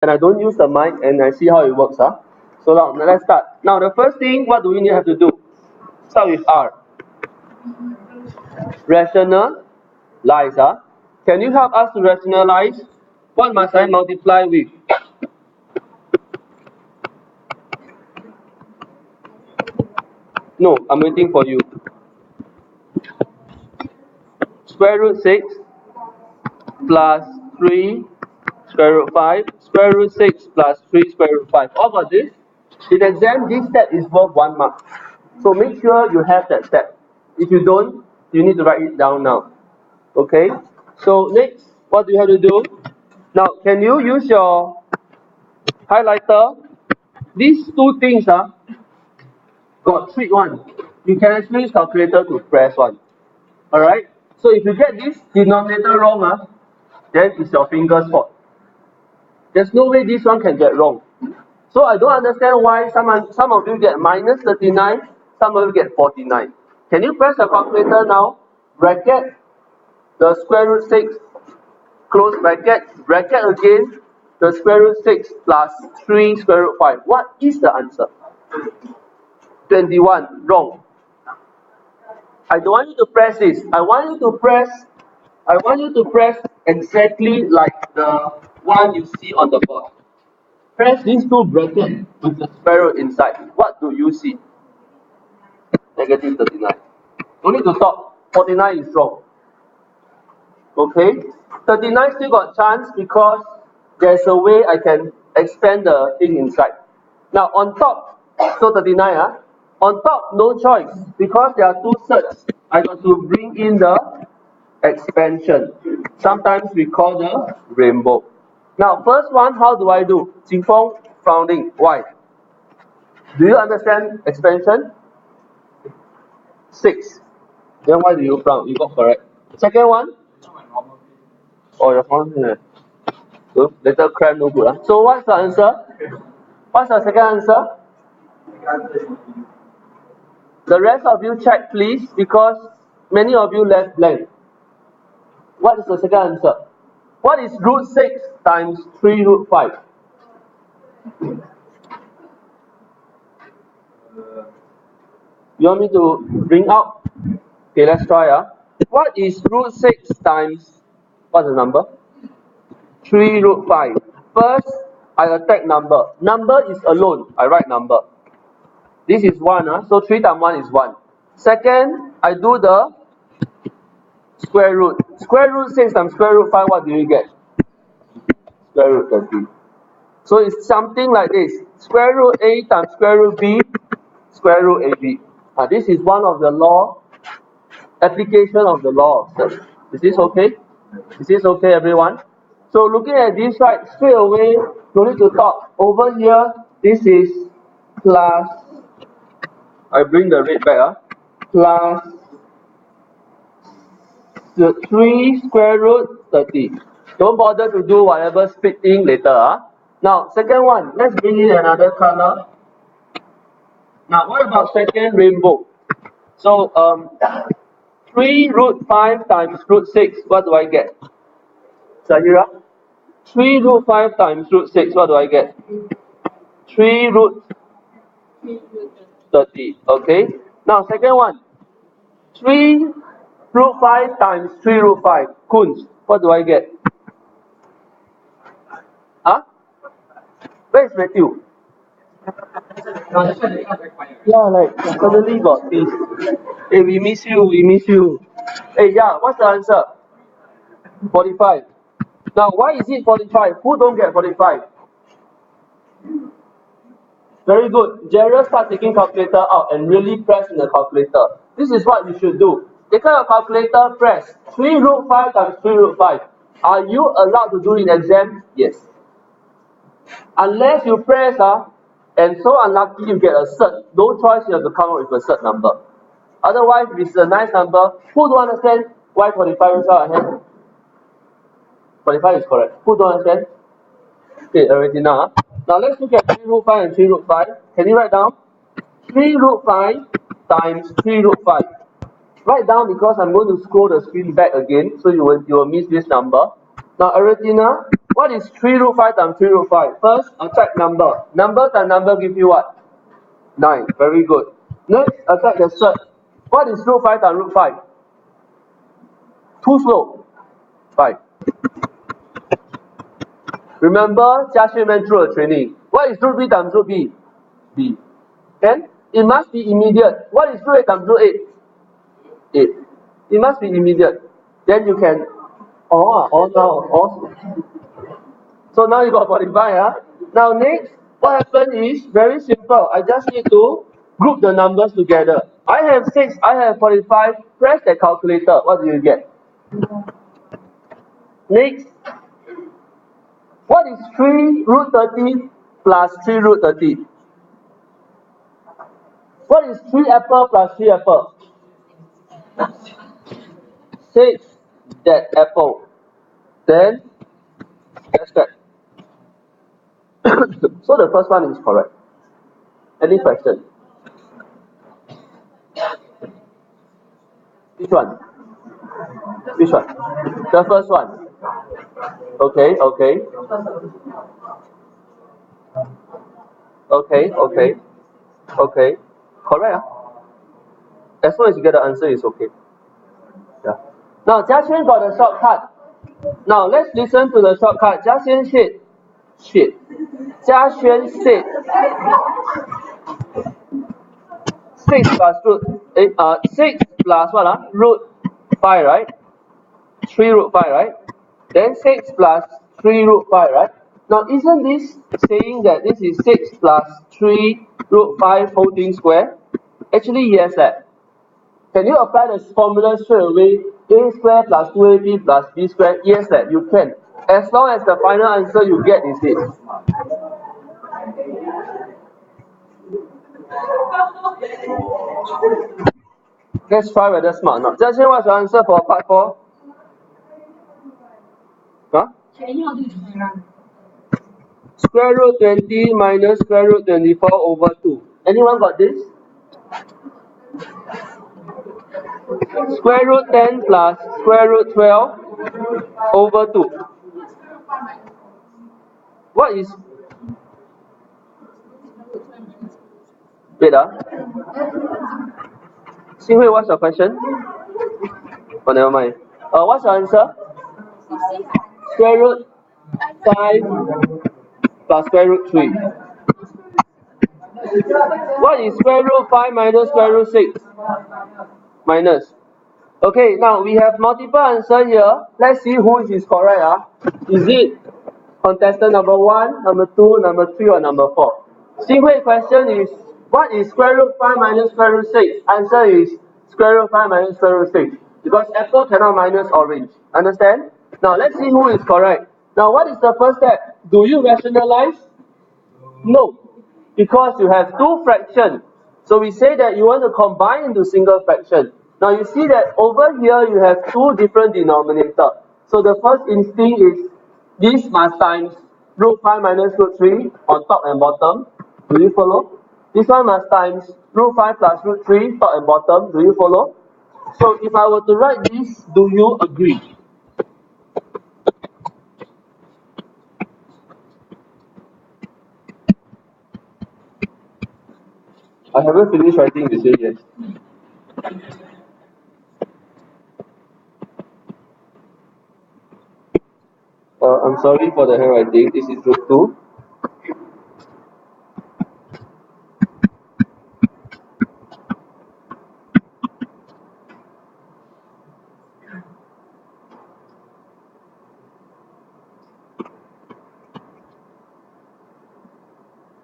and I don't use the mic and I see how it works. So now let's start. Now the first thing, what do we have to do? Start with R. Rationalize. Can you help us to rationalize? What must I multiply with? No, I'm waiting for you. Square root 6 plus 3 square root 5, square root 6 plus 3 square root 5. How about this? In exam, this step is worth 1 mark. So make sure you have that step. If you don't, you need to write it down now. Okay? So next, what do you have to do? Now, can you use your highlighter? These two things got trick one. You can actually use calculator to press one. Alright? So if you get this denominator wrong, then it's your finger's fault. There's no way this one can get wrong. So I don't understand why some of you get minus 39, some of you get 49. Can you press the calculator now? Bracket the square root 6, close bracket, bracket again, the square root 6 plus 3 square root 5. What is the answer? 21. Wrong. I don't want you to press this. I want you to press exactly like the one you see on the board. Press these two brackets with the square root inside. What do you see? Negative 39. Don't need to talk. 49 is wrong. Okay? 39 still got chance because there's a way I can expand the thing inside. Now on top, so 39, on top, no choice because there are two surds. I got to bring in the expansion. Sometimes we call the rainbow. Now, first one, how do I do? Jing Feng frowning. Why? Do you understand expansion? 6. Then why do you frown? You got correct. Second one? Oh, your phone here. So, later cramp no good. So, what's the answer? What's the second answer? The rest of you check, please, because many of you left blank. What is the second answer? What is root 6 times 3 root 5? You want me to bring out? Okay, let's try. What is root 6 times, what's the number? 3 root 5. First, I attack number. Number is alone. I write number. This is 1. So 3 times 1 is 1. Second, I do the square root. Square root 6 times square root 5, what do you get? Square root 30. So it's something like this. Square root A times square root B, square root AB. This is one of the law, application of the law of surds. Is this okay? Is this okay, everyone? So looking at this, right, straight away, no need to talk. Over here, this is plus, I bring the red back, plus the 3 square root 30. Don't bother to do whatever splitting later. Now, second one, let's bring in another color. Now, what about second rainbow? So, 3 root 5 times root 6, what do I get? Zahira? 3 root 5 times root 6, what do I get? 3 root 30, okay? Now, second one, 3 root 5 times 3 root 5, Kunz, what do I get? Where is Matthew? Yeah, like suddenly got this. Hey, we miss you. Hey, yeah, what's the answer? 45. Now, why is it 45? Who don't get 45? Very good. Gerald, start taking calculator out and really press in the calculator. This is what you should do. Take out your calculator, press 3 root 5 times 3 root 5. Are you allowed to do in exam? Yes. Unless you press and so unlucky you get a surd, no choice, you have to come up with a surd number. Otherwise, if it's a nice number, who don't understand why 45 is out ahead? 45 is correct. Who don't understand? Okay, already now. Now let's look at 3 root 5 and 3 root 5. Can you write down? 3 root 5 times 3 root 5. Write down because I'm going to scroll the screen back again, so you will miss this number. Now, Aratina, What is 3 root 5 times 3 root 5? First, attack number. Number times number give you what? 9. Very good. Next, attack the surd. What is root 5 times root 5? Too slow. 5. Remember, Jiaxuan went through a training. What is root b times root b? B. Then, it must be immediate. What is root 8 times root 8? 8. It must be immediate. Then you can, so now you got 45, huh? Now next, what happened is very simple. I just need to group the numbers together. I have 6, I have 45. Press the calculator. What do you get? Next, what is 3 root 30 plus 3 root 30? What is 3 apple plus 3 apple? 6 that apple. Then, that's that. So the first one is correct. Any question? Which one? Which one? The first one. Okay. Okay. Correct. As long as you get the answer, it's okay. Yeah. Now, Jiaxuan got a shortcut. Now, let's listen to the shortcut. Jiaxuan said, Jiaxuan said, 6 plus root, 6 plus what? Root 5, right? 3 root 5, right? Then 6 plus 3 root 5, right? Now, isn't this saying that this is 6 plus 3 root 5 whole thing square? Actually, yes. Can you apply the formula straight away? A square plus 2ab plus b square? Yes, you can. As long as the final answer you get is this. Let's try whether smart or not. Just what's your answer for part 4? Huh? Square root 20 minus square root 24 over 2. Anyone got this? Square root 10 plus square root 12 over 2. What is? Wait, Xinghui, what's your question? Oh, never mind. What's your answer? Square root 5 plus square root 3. What is square root 5 minus square root 6? Minus. Okay, now we have multiple answers here. Let's see who is correct. Is it contestant number 1, number 2, number 3, or number 4? Xinghui question is, what is square root 5 minus square root 6? Answer is square root 5 minus square root 6. Because apple cannot minus orange. Understand? Now let's see who is correct. Now what is the first step? Do you rationalize? No. Because you have 2 fractions. So we say that you want to combine into single fraction. Now you see that over here you have 2 different denominators. So the first instinct is this must times root 5 minus root 3 on top and bottom. Do you follow? This one must times root 5 plus root 3 top and bottom. Do you follow? So if I were to write this, do you agree? I haven't finished writing this yet. I'm sorry for the handwriting. This is root 2.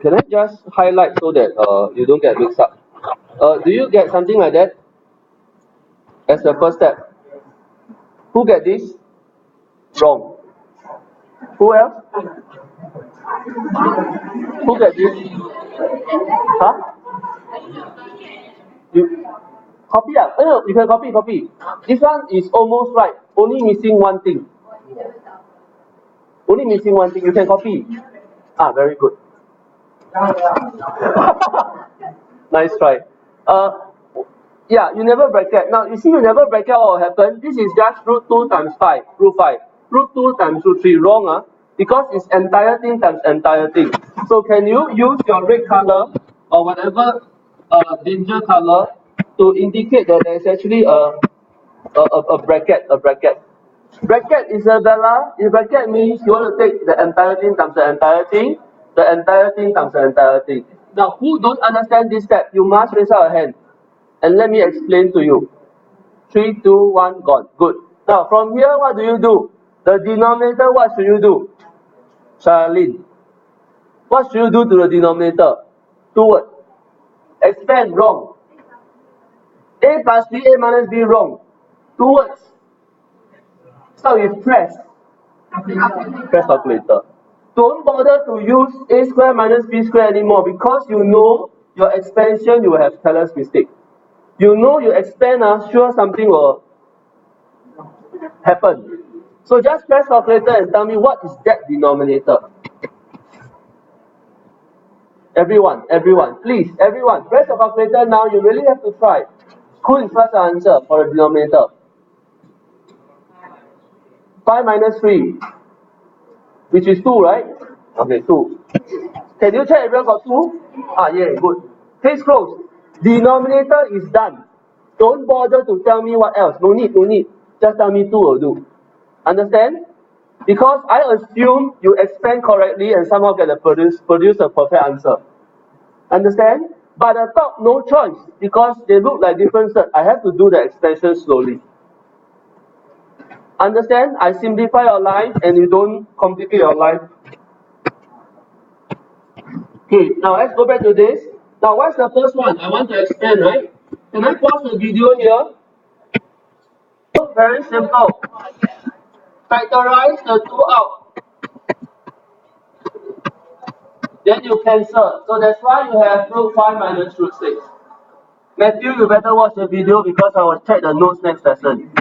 Can I just highlight so that you don't get mixed up? Do you get something like that as the first step? Who get this? Wrong. Who else? Who get this? Huh? You copy ah? No, you can copy. This one is almost right. Only missing one thing. You can copy. Very good. Nice try. Yeah, you never bracket. Now, you see you never bracket what will happen. This is just root 2 times 5, root 5. Root 2 times root 3, wrong. because it's entire thing times entire thing. So can you use your red color or whatever danger color to indicate that there is actually a bracket, Bracket, Isabella, if bracket means you want to take the entire thing times the entire thing, the entire thing times the entire thing. Now, who don't understand this step, you must raise out a hand. And let me explain to you. 3, 2, 1, gone. Good. Now, from here, what do you do? The denominator, what should you do? Charlene. What should you do to the denominator? Two words. Expand, wrong. A plus B, A minus B, wrong. Two words. Start with press. Press calculator. Don't bother to use A square minus B square anymore because you know your expansion you will have careless mistake. You know you expand, sure something will happen. So just press calculator and tell me what is that denominator. Everyone, please, everyone, press the calculator now. You really have to try. Who is first answer for the denominator? 5 minus 3, which is 2, right? Okay, 2. Can you check everyone got 2? Yeah, good. Case closed. Denominator is done. Don't bother to tell me what else. No need. Just tell me 2 will do. Understand? Because I assume you expand correctly and somehow get a produce a perfect answer. Understand? But the top, no choice. Because they look like different sets. I have to do the expansion slowly. Understand? I simplify your life and you don't complicate your life. Okay, now let's go back to this. Now, what's the first one? I want to expand, right? Can I pause the video here? Very simple. Factorize the 2 out. Then you cancel. So that's why you have root 5 minus root 6. Matthew, you better watch the video because I will check the notes next lesson.